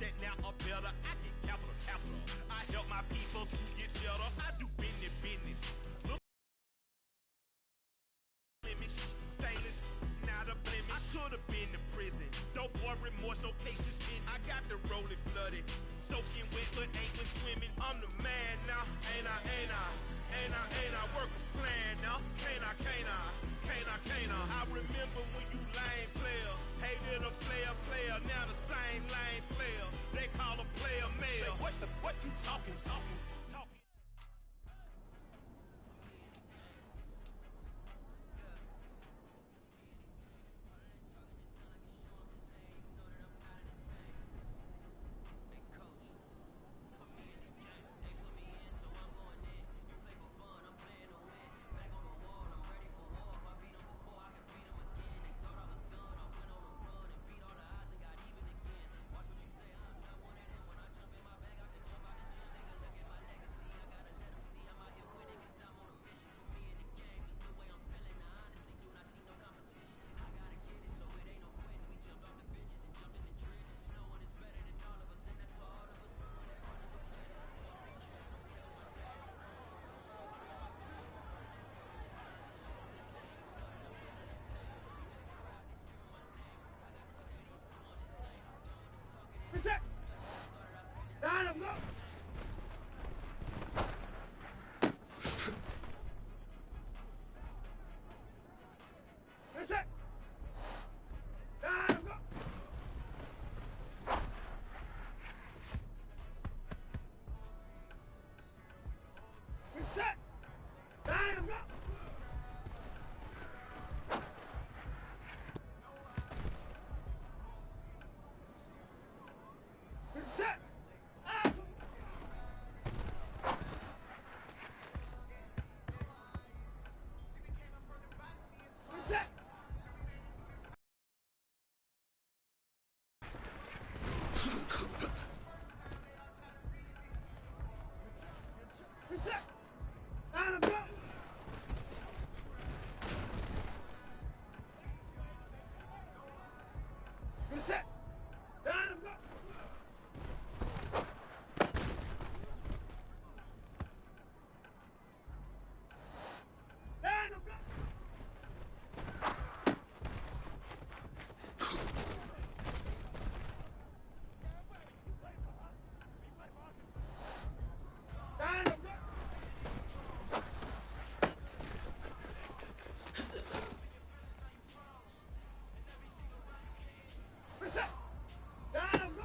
that now are better. I get capital. I help my people to get cheddar. I do business. Look, blemish, stainless, not a blemish. I should have been in prison. No more remorse, no cases in. I got the rolling flooded, soaking wet, but ain't been swimming. I'm the man now, ain't I? Work a plan now, can't I? I remember when you lame player, hated a player, now the same lame player. They call a player mayor. What you talking? Reset! Line up, go! Reset! Line up, go! Reset! Line up, go! Reset! Up! Reset! Reset! Line up, go! Reset! Line up, go! Line up, go! Line up, go! Reset! Line up, go!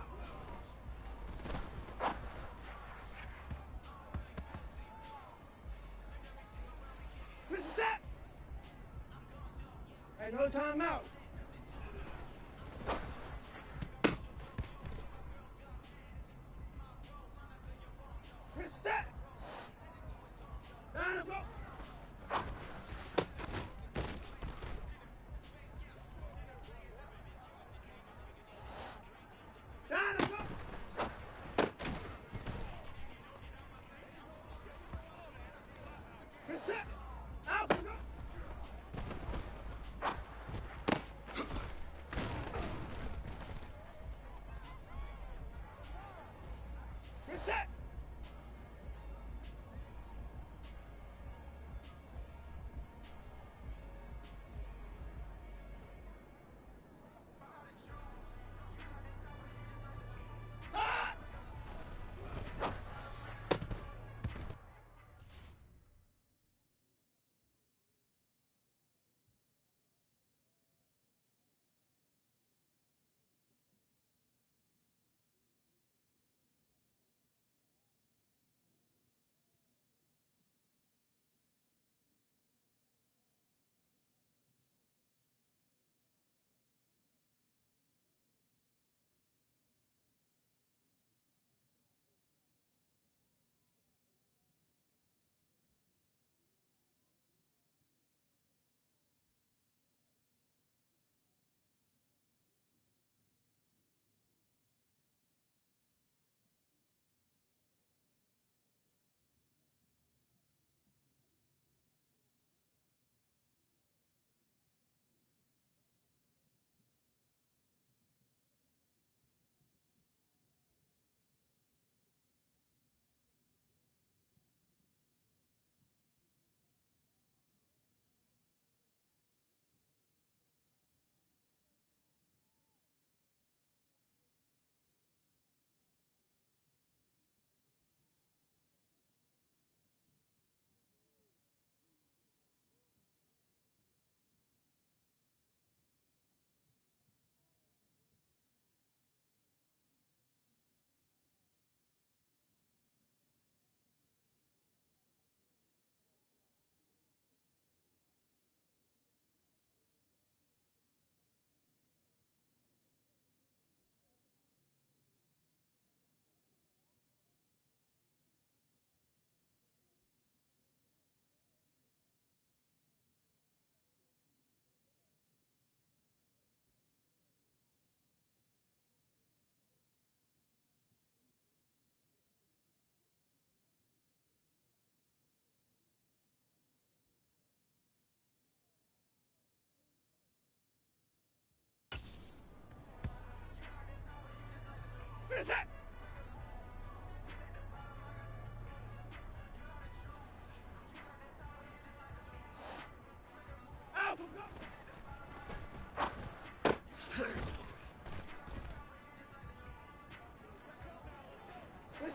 Reset! Hey, no time out. Reset! Line up, go! Line up, go! Reset! Out, go!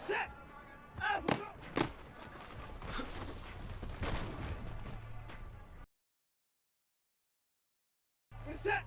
Reset! Africa! Reset!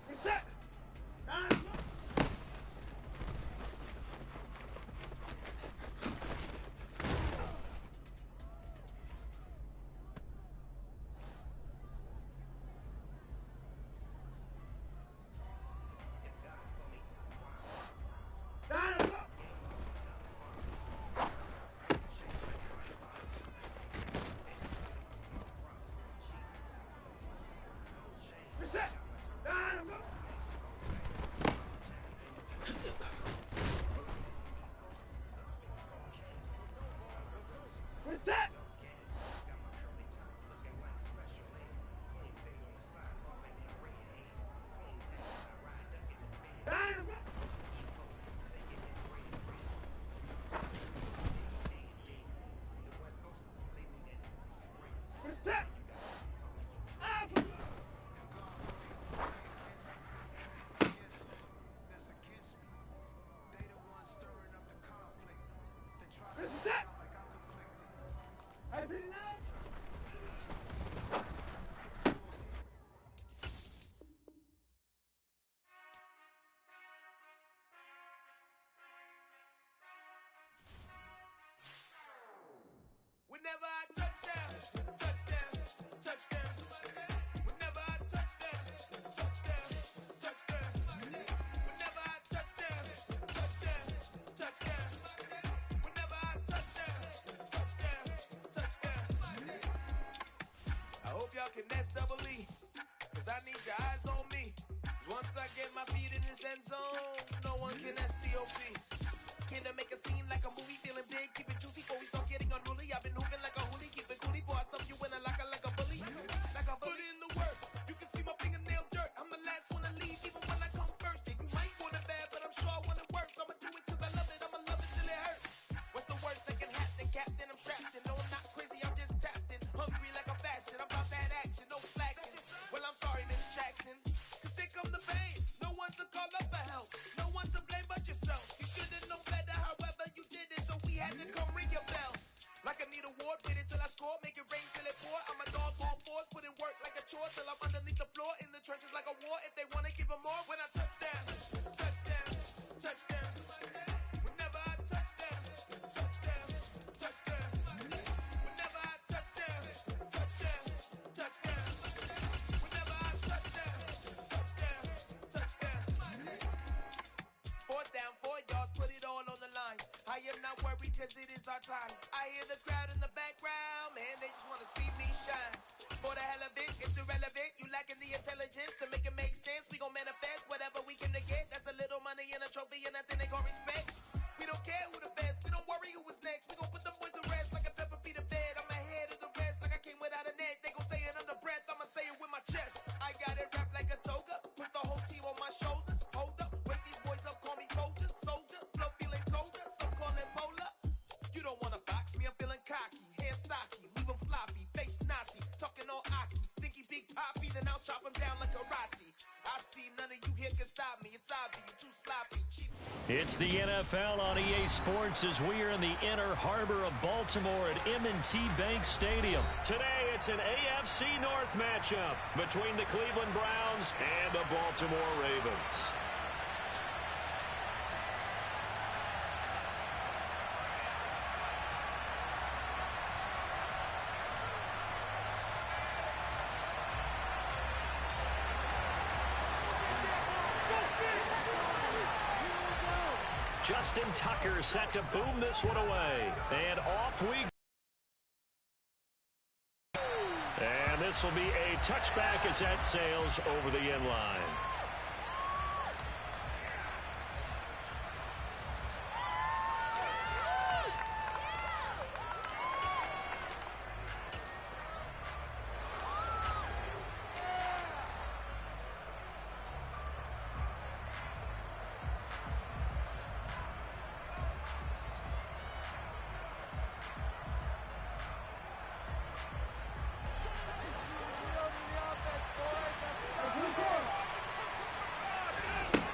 Reset! Reset! Reset! Reset! Reset! I've been out. Whenever I touch down, touchdown, touchdown. Whenever I touch down, touchdown, touchdown. Whenever I touch down, touchdown, touchdown. Whenever I touch down, touchdown, touchdown. I hope y'all can SEE, cause I need your eyes on me. 'Cause once I get my feet in this end zone, no one can STOP. Here to make a scene like a movie, feeling big, keep it juicy before we start getting unruly. I've been hooping like a hoolie, keep it coolie before I stump you in a locker like a bully. Like a bully in the work, you can see my fingernail dirt. I'm the last one to leave, even when I come first. And you might want it bad, but I'm sure I want it worse. I'ma do it cause I love it, I'ma love it till it hurts. What's the worst that can happen, Captain? I'm strapped in, no I'm not crazy, I'm just tapped in. Hungry like a bastard, I'm about that action, no slacking. Well I'm sorry, Miss Jackson, cause here come the pain. No one to call up for help, no one to blame but yourself. You should've known better, however you did it, so we had to go. I need a war. Hit it till I score, make it rain till it pour. I'm a dog on force, put in work like a chore till I'm underneath the floor. In the trenches like a war. If they wanna give them more, when I touch down, touchdown, touchdown. Whenever I touch down, touchdown, touchdown. Whenever I touch down, touchdown, touchdown. Whenever I touch down, touchdown, touchdown. Fourth down, 4 yards, put it all on the line. I am not worried cause it is our time. I hear the crowd in the background, man, they just wanna see me shine. For the hell of it, it's irrelevant. You lacking the intelligence to make it make sense. We gon' manifest whatever we can to get. That's a little money and a trophy and nothing they gon' respect. We don't care who the best, we don't worry who was next. We gon' put them boys to rest like a 10 feet of bed. I'm ahead of the rest like I came without a net. They gon' say it under breath, I'ma say it with my chest. I got it wrapped like a toga, put the whole team on my shoulders. Hold up, wake these boys up, call me soldier, soldier. Flow feeling colder, some call it polar. You don't wanna box me, I'm feeling cocky. Hair stocky, leave him floppy, face Nazi. Talking all aki, think he big poppy, then I'll chop him down like karate. I see none of you here can stop me, it's obvious, you too sloppy, cheap. It's the NFL on EA Sports as we are in the inner harbor of Baltimore at M&T Bank Stadium. Today, it's an AFC North matchup between the Cleveland Browns and the Baltimore Ravens. Justin Tucker set to boom this one away. And off we go. And this will be a touchback as that sails over the end line.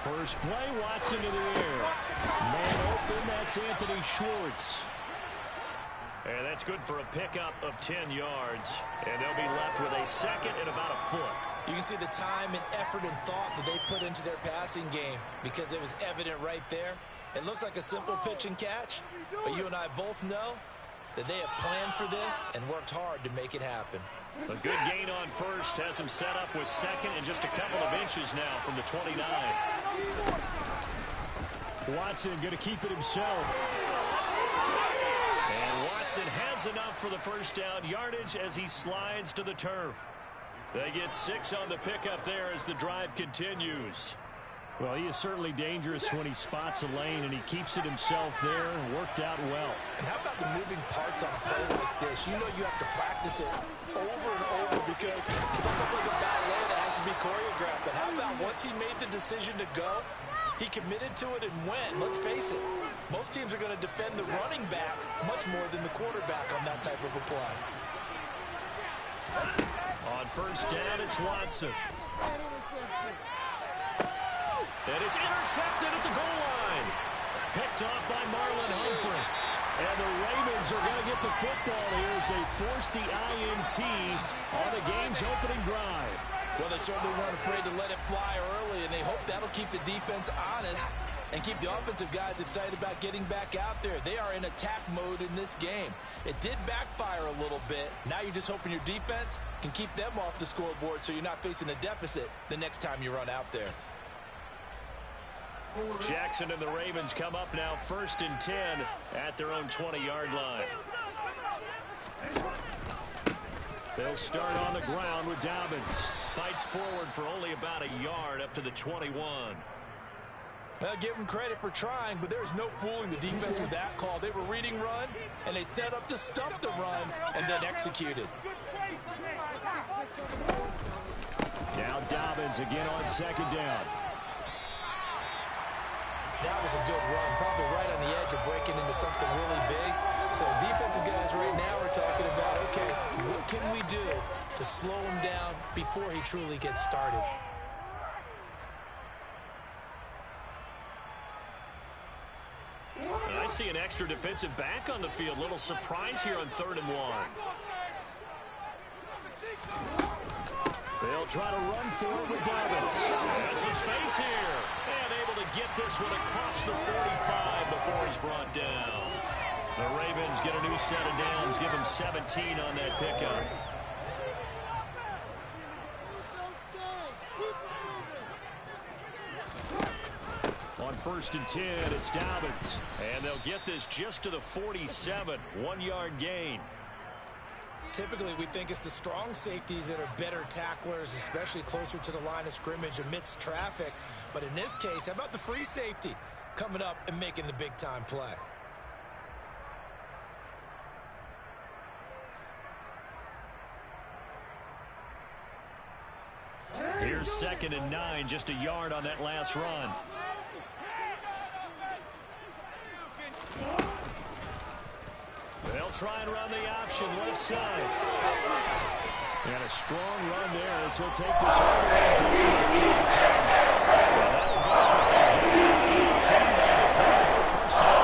First play, Watson to the air. Man open, that's Anthony Schwartz. And that's good for a pickup of 10 yards. And they'll be left with a second and about a foot. You can see the time and effort and thought that they put into their passing game because it was evident right there. It looks like a simple pitch and catch, but you and I both know that they have planned for this and worked hard to make it happen. A good gain on first has him set up with second and just a couple of inches now from the 29. Watson going to keep it himself. And Watson has enough for the first down yardage as he slides to the turf. They get 6 on the pickup there as the drive continues. Well, he is certainly dangerous when he spots a lane, and he keeps it himself there and worked out well. And how about the moving parts on a play like this? You know you have to practice it over and over because it's almost like a ballet that has to be choreographed. But how about once he made the decision to go, he committed to it and went. Let's face it, most teams are going to defend the running back much more than the quarterback on that type of a play. On first down, it's Watson. And it's intercepted at the goal line. Picked off by Marlon Humphrey. And the Ravens are going to get the football here as they force the INT on the game's opening drive. Well, they certainly weren't afraid to let it fly early, and they hope that'll keep the defense honest and keep the offensive guys excited about getting back out there. They are in attack mode in this game. It did backfire a little bit. Now you're just hoping your defense can keep them off the scoreboard so you're not facing a deficit the next time you run out there. Jackson and the Ravens come up now 1st and 10 at their own 20-yard line. They'll start on the ground with Dobbins. Fights forward for only about a yard up to the 21. Well, give them credit for trying, but there's no fooling the defense with that call. They were reading run, and they set up to stump the run and then executed. Now Dobbins again on 2nd down. That was a good run, probably right on the edge of breaking into something really big. So defensive guys right now are talking about, okay, what can we do to slow him down before he truly gets started? see an extra defensive back on the field. Little surprise here on 3rd and 1. They'll try to run for it with Dobbins. Has some space here. And able to get this one across the 45 before he's brought down. The Ravens get a new set of downs. Give them 17 on that pickup. On 1st and 10, it's Dobbins. And they'll get this just to the 47. 1-yard gain. Typically, we think it's the strong safeties that are better tacklers, especially closer to the line of scrimmage amidst traffic. But in this case, how about the free safety coming up and making the big-time play? Here's 2nd and 9, just a yard on that last run. They'll try and run the option left side. And a strong run there as he'll take this all the way down. That'll go for a 18 on the first down.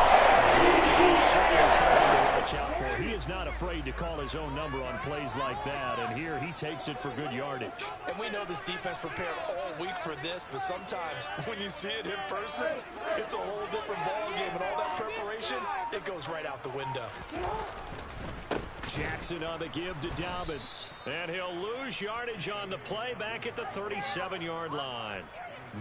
Certainly something to watch out for. He is not afraid to call his own number on plays like that. And here he takes it for good yardage. And we know this defense prepared all week for this, but sometimes when you see it in person, it's a whole different ball game, and all that preparation, it goes right out the window. Jackson on the give to Dobbins. And he'll lose yardage on the play back at the 37-yard line.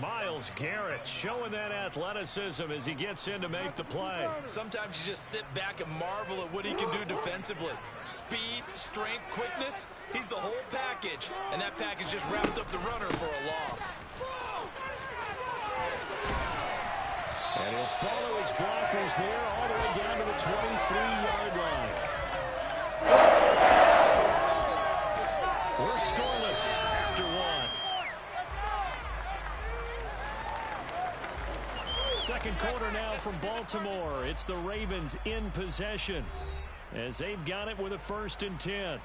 Myles Garrett showing that athleticism as he gets in to make the play. Sometimes you just sit back and marvel at what he can do defensively. Speed, strength, quickness, he's the whole package. And that package just wrapped up the runner for a loss. And he'll follow his blockers there all the way down to the 23-yard line. We're scoreless after one. Second quarter now from Baltimore. It's the Ravens in possession as they've got it with a 1st and 10.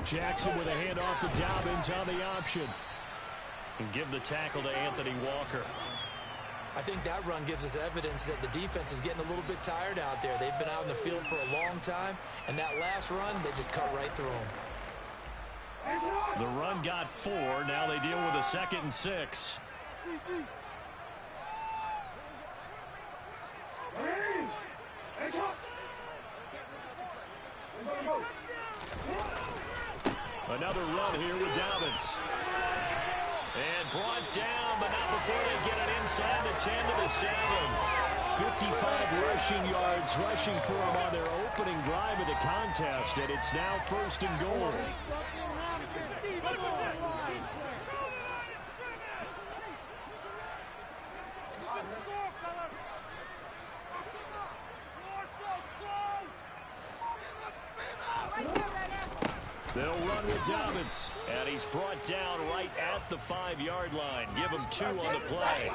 Jackson with a handoff to Dobbins on the option. And give the tackle to Anthony Walker. I think that run gives us evidence that the defense is getting a little bit tired out there. They've been out in the field for a long time, and that last run, they just cut right through them. The run got 4. Now they deal with a 2nd and 6. Another run here with Dobbins. And brought down, but not before they get it inside the 10 to the 7. 55 rushing yards rushing for them on their opening drive of the contest, and it's now 1st and goal. They'll run with Dobbins, and he's brought down right at the 5-yard line. Give him 2 on the play.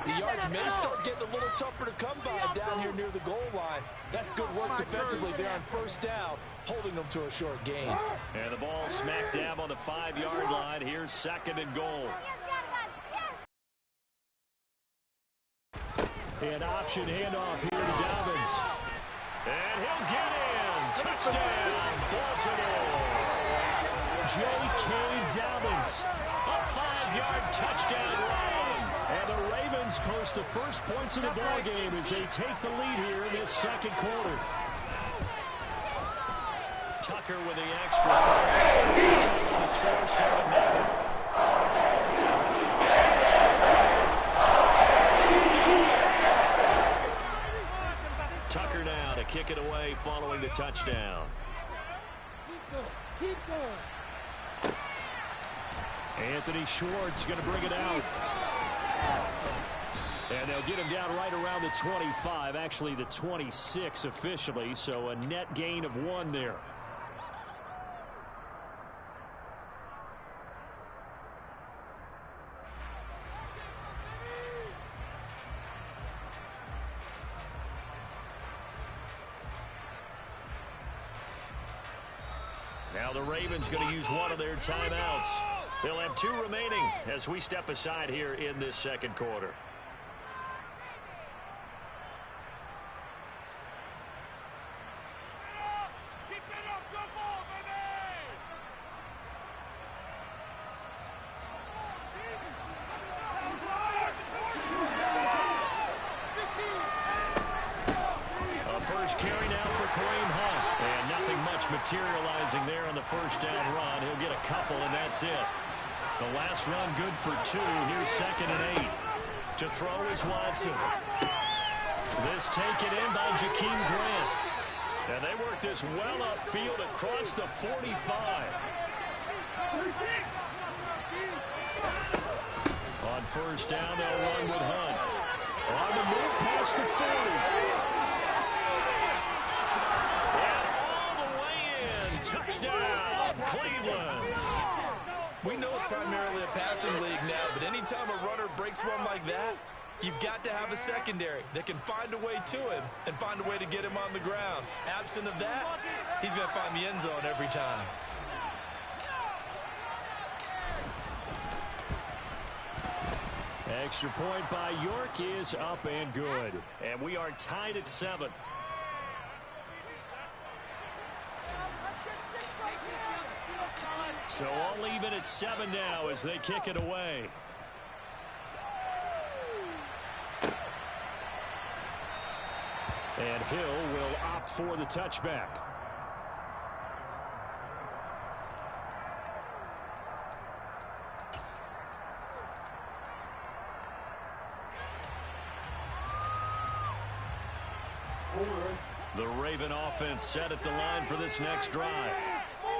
The yards may start getting a little tougher to come by down here near the goal line. That's good work defensively there on 1st down, holding them to a short gain. And the ball smack dab on the 5-yard line. Here's 2nd and goal. An option handoff here to Dobbins. And he'll get in. Touchdown, Baltimore. J.K. Dobbins. A 5-yard touchdown run. And the Ravens post the first points of the ball game as they take the lead here in this 2nd quarter. Tucker with the extra point. It's the score 7-0. Tucker now to kick it away following the touchdown. Keep going. Anthony Schwartz going to bring it out. And they'll get him down right around the 25, actually the 26 officially, so a net gain of 1 there. Now the Ravens going to use one of their timeouts. They'll have 2 remaining as we step aside here in this second quarter. Materializing there on the first down run. He'll get a couple, and that's it. The last run good for 2. Here's 2nd and 8. To throw is Watson. This taken in by Jakeem Grant. And they work this well upfield across the 45. On first down, they'll run with Hunt. On the move past the 40. Touchdown, Cleveland. We know it's primarily a passing league now, but anytime a runner breaks one like that, you've got to have a secondary that can find a way to him and find a way to get him on the ground. Absent of that, he's going to find the end zone every time. Extra point by York is up and good. And we are tied at 7. So all even at 7 now as they kick it away. And Hill will opt for the touchback. The Raven offense set at the line for this next drive.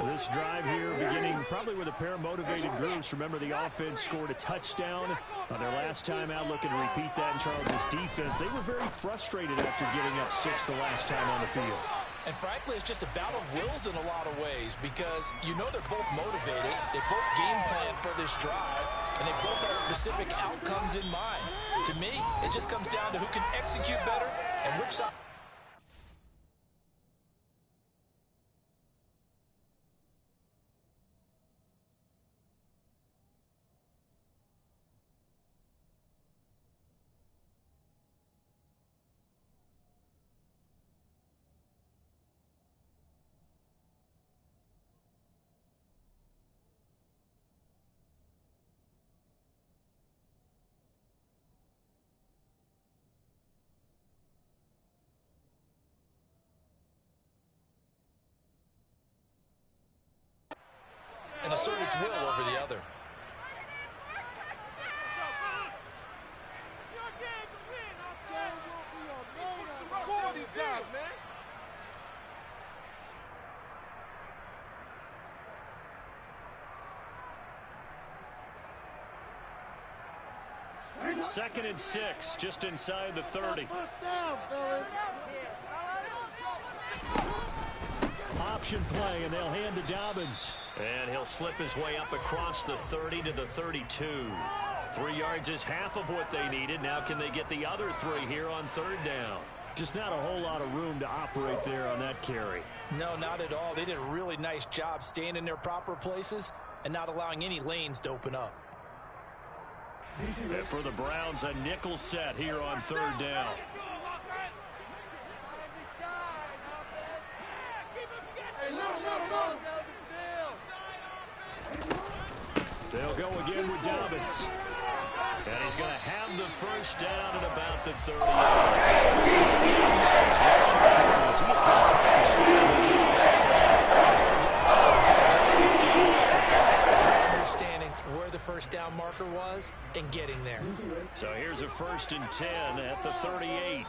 This drive here beginning probably with a pair of motivated groups. Remember, the offense scored a touchdown on their last time out, looking to repeat that in Charles' defense. They were very frustrated after giving up 6 the last time on the field. And frankly, it's just a battle of wills in a lot of ways because you know they're both motivated. They both game plan for this drive, and they both have specific outcomes in mind. To me, it just comes down to who can execute better and which side. And assert its will over the other. Score these guys, man. 2nd and 6, just inside the 30. First down, fellas. Option play, and they'll hand to Dobbins. And he'll slip his way up across the 30 to the 32. 3 yards is half of what they needed. Now can they get the other 3 here on 3rd down? Just not a whole lot of room to operate there on that carry. No, not at all. They did a really nice job staying in their proper places and not allowing any lanes to open up. And for the Browns, a nickel set here on 3rd down. They'll go again with Dobbins. And he's going to have the first down at about the 30. Understanding where the first down marker was and getting there. So here's a 1st and 10 at the 38.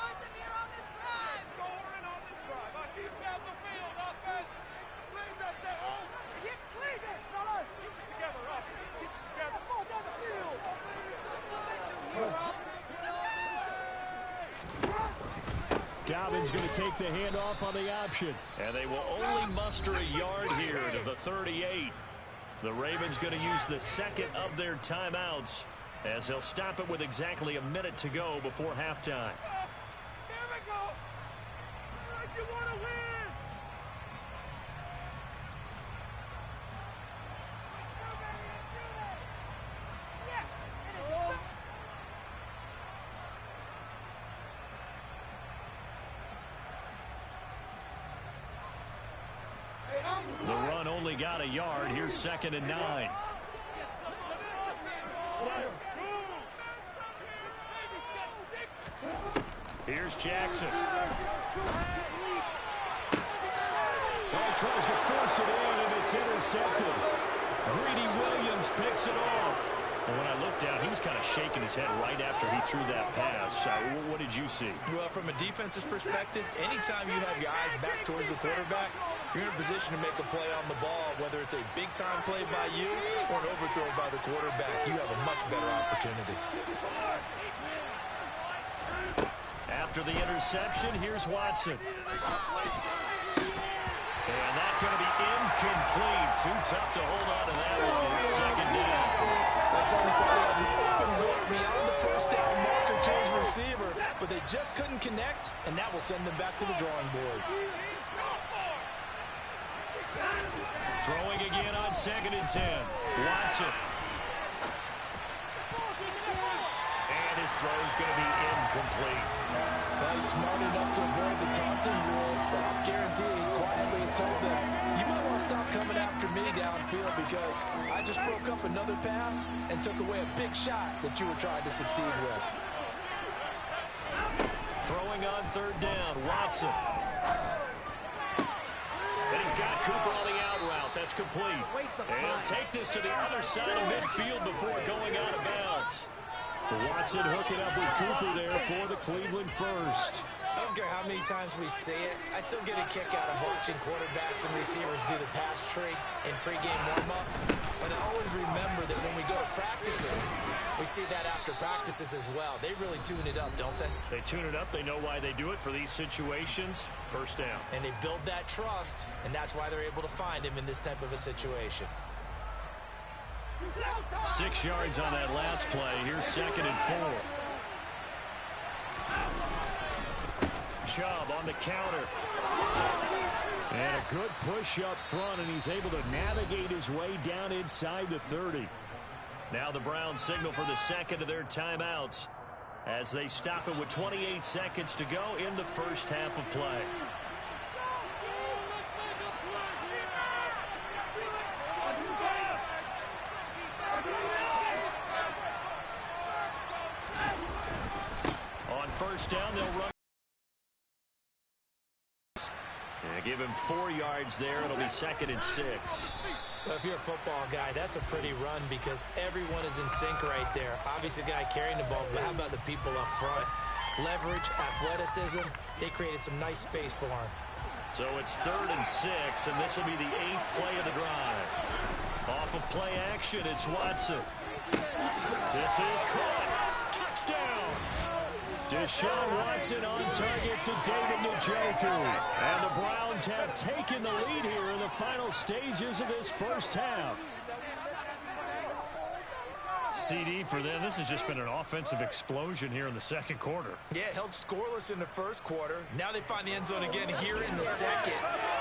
Dobbins going to take the handoff on the option. And they will only muster a yard here to the 38. The Ravens going to use the second of their timeouts as they'll stop it with exactly a minute to go before halftime. Here we go. Like you want to win. Yes. The run only got a yard. Here's 2nd and 9. Here's Jackson. Well, tries to force it in, and it's intercepted. Greedy Williams picks it off. And when I looked down, he was kind of shaking his head right after he threw that pass. What did you see? Well, from a defense's perspective, anytime you have your eyes back towards the quarterback, you're in a position to make a play on the ball, whether it's a big-time play by you or an overthrow by the quarterback. You have a much better opportunity. After the interception, here's Watson. And that's going to be incomplete. Too tough to hold on to that one. It's 2nd down. That's only probably an open look beyond the first down marker to his receiver, but they just couldn't connect, and that will send them back to the drawing board. Throwing again on 2nd and 10. Watson. And his throw's going to be incomplete. Well, he's smart enough to avoid the taunting rule, but I'll guarantee he quietly has told them, you might want to stop coming after me downfield because I just broke up another pass and took away a big shot that you were trying to succeed with. Throwing on 3rd down, Watson. And he's got Cooper on the out route. That's complete. And he'll take this to the other side of midfield before going out of bounds. Watson hooking up with Cooper there for the Cleveland first. I don't care how many times we see it. I still get a kick out of watching quarterbacks and receivers do the pass tree in pregame warm-up. But I always remember that when we go to practices, we see that after practices as well. They really tune it up, don't they? They tune it up. They know why they do it for these situations. First down. And they build that trust, and that's why they're able to find him in this type of a situation. 6 yards on that last play. Here's 2nd and 4. Chubb on the counter. And a good push up front, and he's able to navigate his way down inside the 30. Now the Browns signal for the second of their timeouts as they stop it with 28 seconds to go in the first half of play. On first down, they'll run. And give him 4 yards there. It'll be 2nd and 6. Well, if you're a football guy, that's a pretty run because everyone is in sync right there. Obviously, the guy carrying the ball, but how about the people up front? Leverage, athleticism, they created some nice space for him. So it's 3rd and 6, and this will be the 8th play of the drive. Off of play action, it's Watson. This is caught. Touchdown! Deshaun Watson on target to David Njoku. And the Browns have taken the lead here in the final stages of this first half. CD for them, this has just been an offensive explosion here in the second quarter. Yeah, held scoreless in the first quarter. Now they find the end zone again here in the second.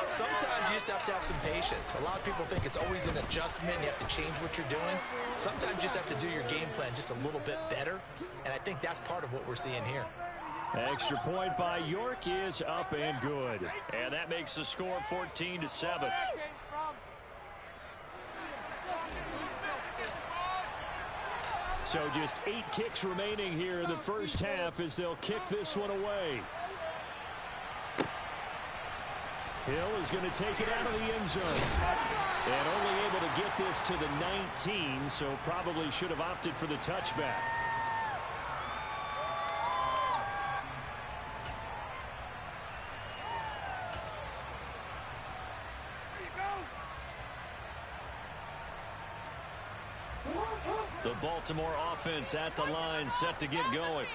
Sometimes you just have to have some patience. A lot of people think it's always an adjustment. You have to change what you're doing. Sometimes you just have to do your game plan just a little bit better. And I think that's part of what we're seeing here. Extra point by York is up and good. And that makes the score 14-7. So just 8 ticks remaining here in the first half as they'll kick this one away. Hill is going to take it out of the end zone. And only able to get this to the 19, so probably should have opted for the touchback. The Baltimore offense at the line, set to get going.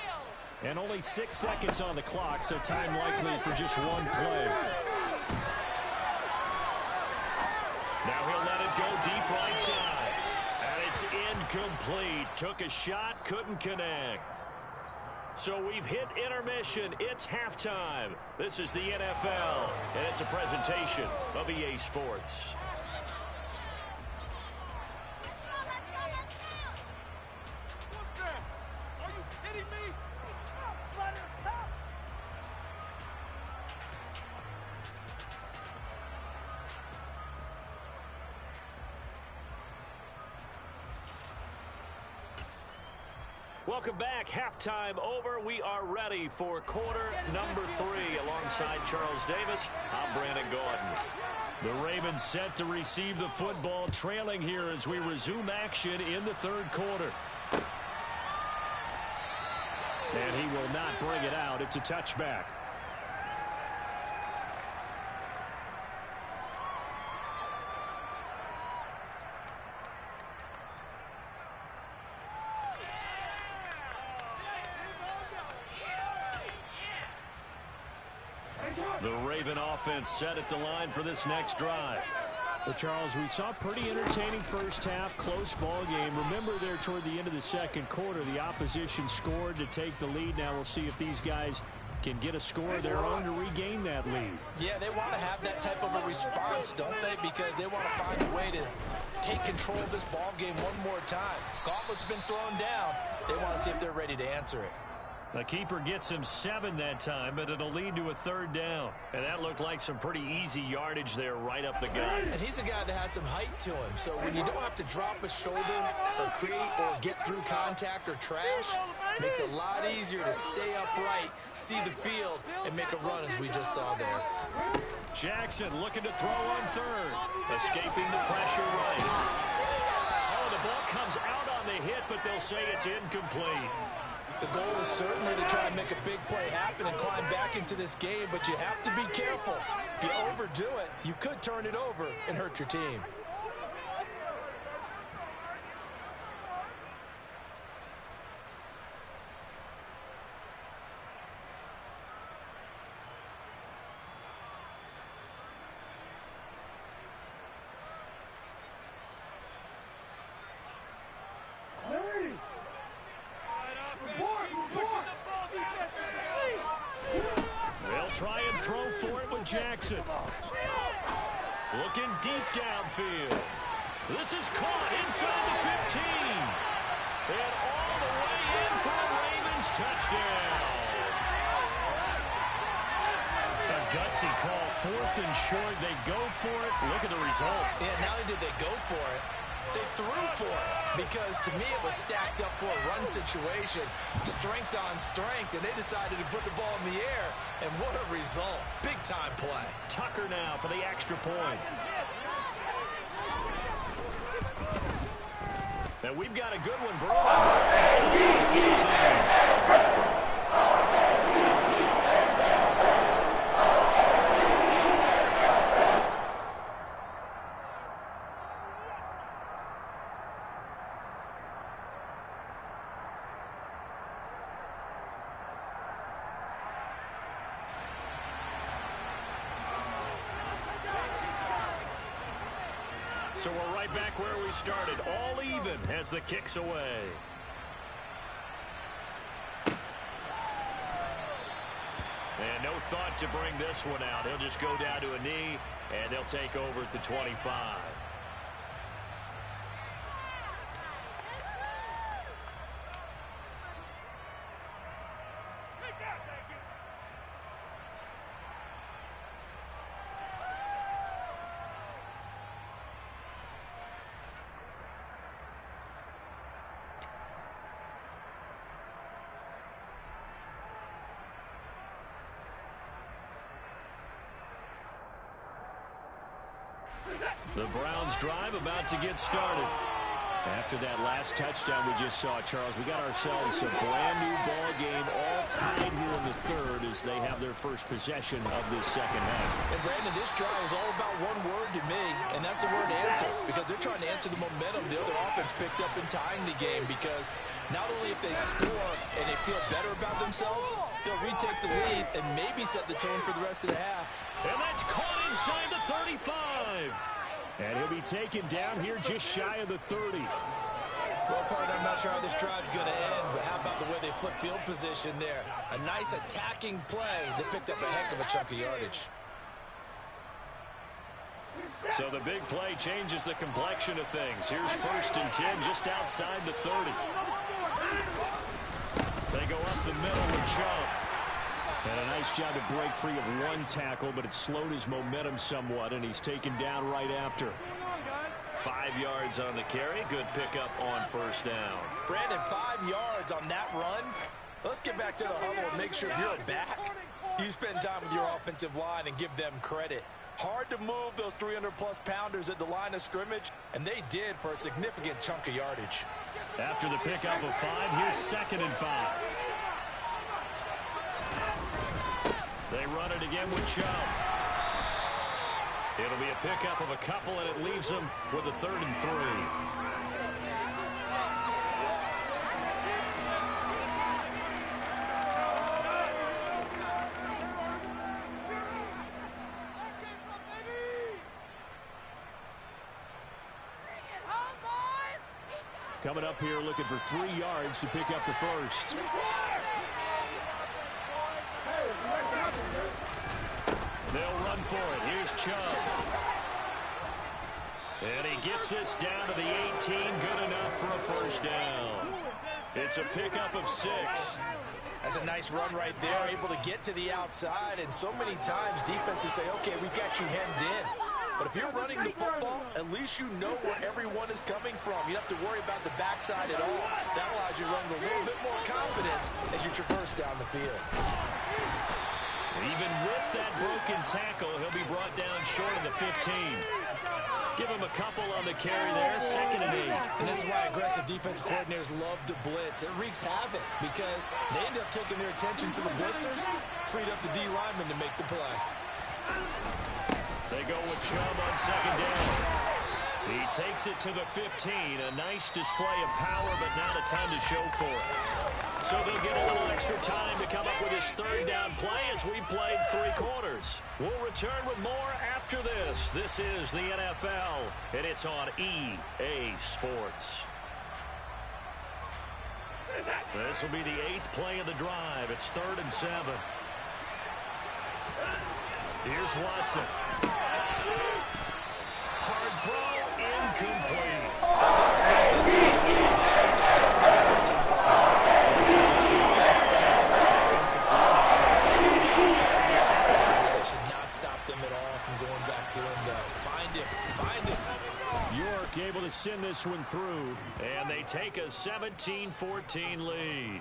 And only 6 seconds on the clock, so time likely for just one play. Now he'll let it go deep right side. And it's incomplete. Took a shot, couldn't connect. So we've hit intermission. It's halftime. This is the NFL, and it's a presentation of EA Sports. What's that? Are you kidding me? Welcome back. Halftime over. We are ready for quarter number 3. Alongside Charles Davis, I'm Brandon Gordon. The Ravens set to receive the football, trailing here as we resume action in the third quarter. And he will not bring it out. It's a touchback. The Raven offense set at the line for this next drive. Well, Charles, we saw a pretty entertaining first half, close ball game. Remember there toward the end of the second quarter, the opposition scored to take the lead. Now we'll see if these guys can get a score of their own to regain that lead. Yeah, they want to have that type of a response, don't they? Because they want to find a way to take control of this ball game one more time. Gauntlet's been thrown down. They want to see if they're ready to answer it. The keeper gets him 7 that time, but it'll lead to a third down. And that looked like some pretty easy yardage there right up the gut. And he's a guy that has some height to him. So when you don't have to drop a shoulder or create or get through contact or trash, it makes it a lot easier to stay upright, see the field, and make a run as we just saw there. Jackson looking to throw on third. Escaping the pressure right. Oh, the ball comes out on the hit, but they'll say it's incomplete. The goal is certainly to try and make a big play happen and climb back into this game, but you have to be careful. If you overdo it, you could turn it over and hurt your team. Try and throw for it with Jackson. Looking deep downfield. This is caught inside the 15. And all the way in for a Ravens touchdown. A gutsy call. 4th and short. They go for it. Look at the result. Yeah, not only did they go for it, they threw for it, because to me it was stacked up for a run situation, strength on strength, and they decided to put the ball in the air, and what a result. Big time play. Tucker now for the extra point. And we've got a good one, bro. So we're right back where we started, all even as the kick's away. And no thought to bring this one out. He'll just go down to a knee, and they'll take over at the 25. The Browns drive about to get started. After that last touchdown we just saw, Charles, we got ourselves a brand new ball game, all tied here in the third as they have their first possession of this second half. And Brandon, this drive is all about one word to me, and that's the word answer, because they're trying to answer the momentum the other offense picked up in tying the game, because Not only if they score and they feel better about themselves, they'll retake the lead and maybe set the tone for the rest of the half. And that's caught inside the 35. And he'll be taken down here just shy of the 30. Well, partner, I'm not sure how this drive's going to end, but how about the way they flip field position there? A nice attacking play that picked up a heck of a chunk of yardage. So the big play changes the complexion of things. Here's 1st and 10 just outside the 30. They go up the middle with Chubb. And a nice job to break free of one tackle, but it slowed his momentum somewhat, and he's taken down right after. 5 yards on the carry. Good pickup on 1st down. Brandon, 5 yards on that run. Let's get back to the huddle and make sure you're a back. You spend time with your offensive line and give them credit. Hard to move those 300-plus pounders at the line of scrimmage, and they did for a significant chunk of yardage. After the pickup of 5, here's 2nd and 5. They run it again with Chubb. It'll be a pickup of a couple, and it leaves them with a 3rd and 3. Coming up here looking for 3 yards to pick up the 1st. They'll run for it. Here's Chubb. And he gets this down to the 18. Good enough for a 1st down. It's a pickup of 6. That's a nice run right there. Able to get to the outside. And so many times defenses say, okay, we've got you hemmed in. But if you're running the football, at least you know where everyone is coming from. You don't have to worry about the backside at all. That allows you to run with a little bit more confidence as you traverse down the field. Even with that broken tackle, he'll be brought down short of the 15. Give him a couple on the carry there, 2nd and 8. And this is why aggressive defense coordinators love to blitz. It wreaks havoc because they end up taking their attention to the blitzers, freed up the D lineman to make the play. They go with Chubb on 2nd down. He takes it to the 15. A nice display of power, but not a ton to show for it. So they'll get a little extra time to come up with his 3rd down play as we played 3 quarters. We'll return with more after this. This is the NFL, and it's on EA Sports. This will be the 8th play of the drive. It's 3rd and 7. Here's Watson. Hard throw, incomplete. Should not stop them at all from going back to him, though. Find him. York able to send this one through, and they take a 17-14 lead.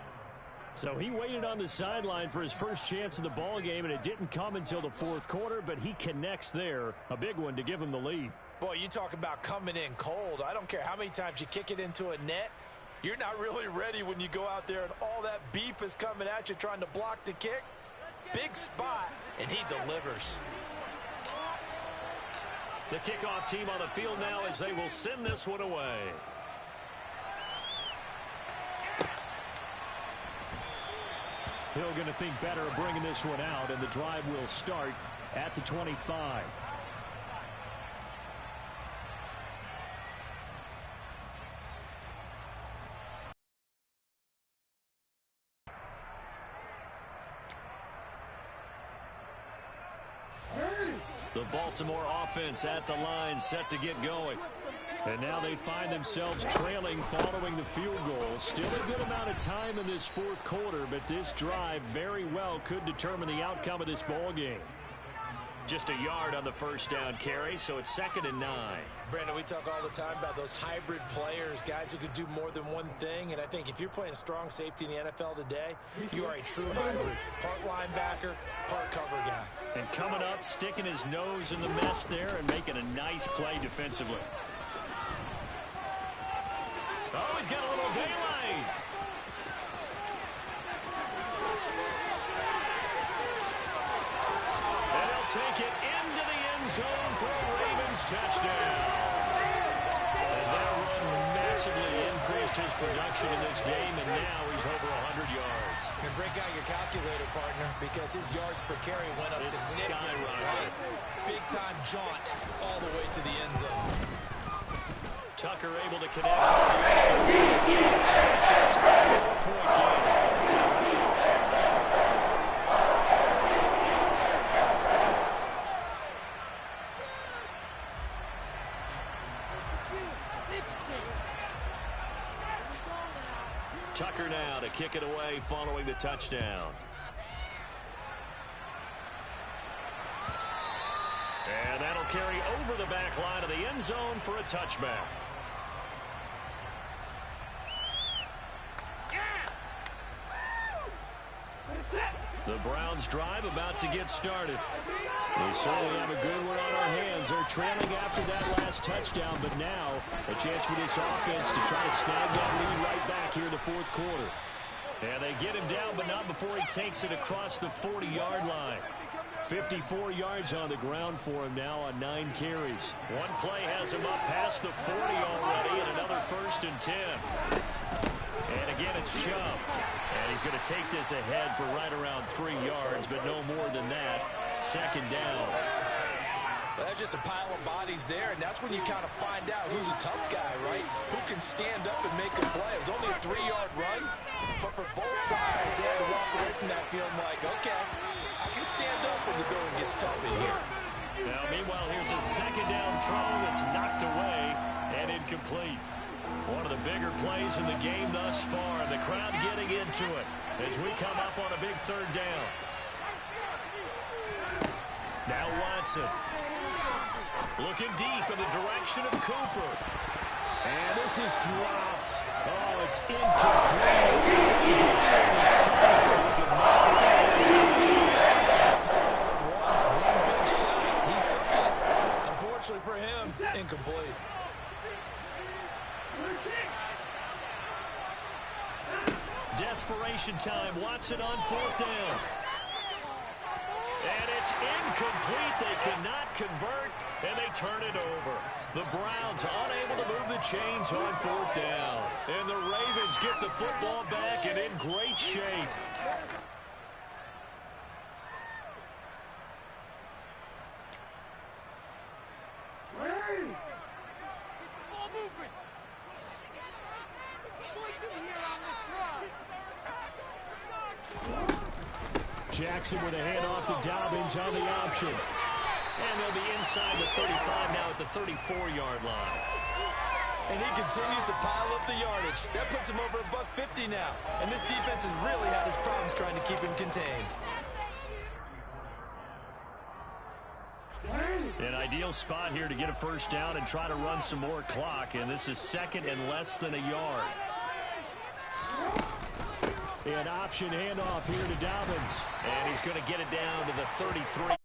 So he waited on the sideline for his first chance in the ball game, and it didn't come until the 4th quarter, but he connects there. A big one to give him the lead. Boy, you talk about coming in cold. I don't care how many times you kick it into a net. You're not really ready when you go out there and all that beef is coming at you trying to block the kick. Big spot, and he delivers. The kickoff team on the field now as they will send this one away. Hill going to think better of bringing this one out, and the drive will start at the 25. The Baltimore offense at the line, set to get going. And now they find themselves trailing following the field goal. Still a good amount of time in this 4th quarter, but this drive very well could determine the outcome of this ball game. Just a yard on the 1st down carry, so it's 2nd and 9. Brandon, we talk all the time about those hybrid players, guys who could do more than one thing. And I think if you're playing strong safety in the NFL today, you are a true hybrid. Part linebacker, part cover guy. And coming up, sticking his nose in the mess there and making a nice play defensively. Oh, he's got a little daylight. And he'll take it into the end zone for a Ravens touchdown. And that run massively increased increased his production in this game, and now he's over 100 yards. And break out your calculator, partner, because his yards per carry went up significantly. Right? Big-time jaunt all the way to the end zone. Tucker able to connect on the extra point. 4-point game. Tucker now to kick it away following the touchdown. And that'll carry over the back line of the end zone for a touchback. The Browns drive about to get started. We certainly have a good one on our hands. They're trailing after that last touchdown, but now a chance for this offense to try to snag that lead right back here in the fourth quarter. And they get him down, but not before he takes it across the 40-yard line. 54 yards on the ground for him now on 9 carries. One play has him up past the 40 already, and another 1st and 10. And again, it's Chubb. And he's going to take this ahead for right around 3 yards, but no more than that. 2nd down. Well, that's just a pile of bodies there, and that's when you kind of find out who's a tough guy, right? Who can stand up and make a play. It was only a 3-yard run, but for both sides, they had to walk away from that feeling like, okay, I can stand up when the going gets tough in here. Now, meanwhile, here's a 2nd down throw that's knocked away and incomplete. One of the bigger plays in the game thus far, and the crowd getting into it as we come up on a big 3rd down. Now Watson. Looking deep in the direction of Cooper. And this is dropped. Oh, it's incomplete. One big shot. He took it. Unfortunately for him, incomplete. Desperation time. Watson on 4th down. And it's incomplete. They cannot convert, and they turn it over. The Browns unable to move the chains on 4th down. And the Ravens get the football back and in great shape. Jackson with a handoff to Dobbins on the option. And they'll be inside the 35 now at the 34-yard line. And he continues to pile up the yardage. That puts him over $150 now. And this defense has really had his problems trying to keep him contained. An ideal spot here to get a 1st down and try to run some more clock. And this is 2nd and less than a yard. An option handoff here to Dobbins. And he's going to get it down to the 33.